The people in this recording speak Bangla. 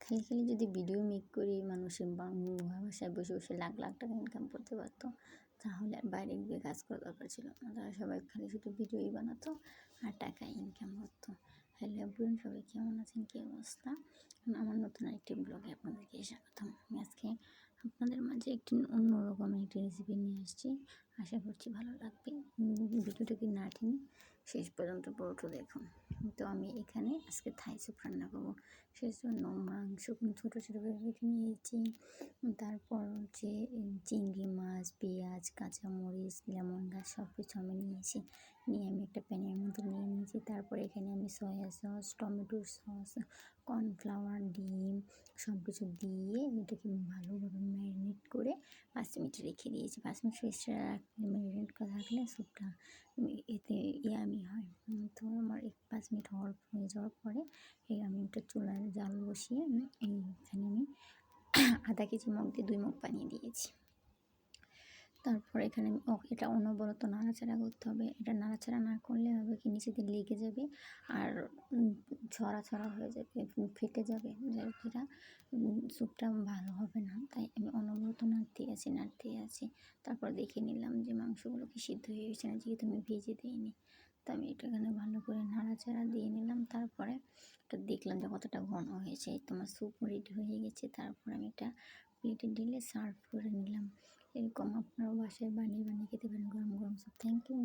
খালি খালি যদি ভিডিও মেক করে মানুষের বাসায় বসে বসে লাখ লাখ টাকা ইনকাম করতে পারতো, তাহলে আর বাইরে গিয়ে কাজ করার দরকার ছিল না। তারা সবাই খালি শুধু ভিডিওই বানাতো আর টাকা ইনকাম করতো। হ্যালো এভরিওয়ান, সবাই কেমন আছেন, কী অবস্থা? আমার নতুন একটি ব্লগে আপনাদেরকে স্বাগতম। আমি আজকে আপনাদের মাঝে একটি অন্যরকম একটি রেসিপি নিয়ে আসছি। আশা করছি ভালো লাগবে। ভিডিওটাকে না টেনে শেষ পর্যন্ত পুরোটা দেখুন। তো আমি এখানে আজকে থাই স্যুপ রান্না করবো। সেই জন্য মাংস ছোটো ছোটো করে কেটে নিয়েছি। তারপর হচ্ছে চিংড়ি মাছ, পেঁয়াজ, কাঁচামরিচ, লেমন গাছ সব কিছু আমি নিয়েছি। নিয়ে আমি একটা প্যানের মধ্যে নিয়ে নিয়েছি। তারপরে এখানে আমি soya sauce, tomato sauce, cornflour, ডিম সব কিছু দিয়ে এটাকে ভালোভাবে ম্যারিনেট করে 5 মিনিট রেখে দিয়েছি। 5 মিনিট রেস্টে রাখলে, ম্যারিনেট করা রাখলে স্যুপটা এতে ইয়ামি হয়। তো আমার 5 মিনিট হয়ে যাওয়ার পরে আমি একটা চুলায় জাল বসিয়ে এইখানে আমি আধা কেজি মগ দিয়ে 2 মগ পানি দিয়েছি। তারপর এখানে এটা অনবরত নাড়াচাড়া করতে হবে। এটা নাড়াচাড়া না করলে হবে কি, নিচে দিয়ে লেগে যাবে আর ছড়া ছড়া হয়ে যাবে, ফেটে যাবে, যেটা স্যুপটা ভালো হবে না। তাই আমি অনবরত নাড়তেই আছি। তারপর দেখে নিলাম যে মাংসগুলো কি সিদ্ধ হয়ে গেছে না, যেহেতু আমি ভেজে দিইনি। তো আমি এটা এখানে ভালো করে নাড়াচাড়া দিয়ে নিলাম। তারপরে এটা দেখলাম যে কতটা ঘন হয়েছে, তোমার স্যুপ রেডি হয়ে গেছে। তারপর আমি এটা প্লেটে ঢেলে সার্ভ করে নিলাম। এরকম আপনারাও বাসায় বানিয়ে খেতে পারেন গরম গরম স্যুপ। Thank you.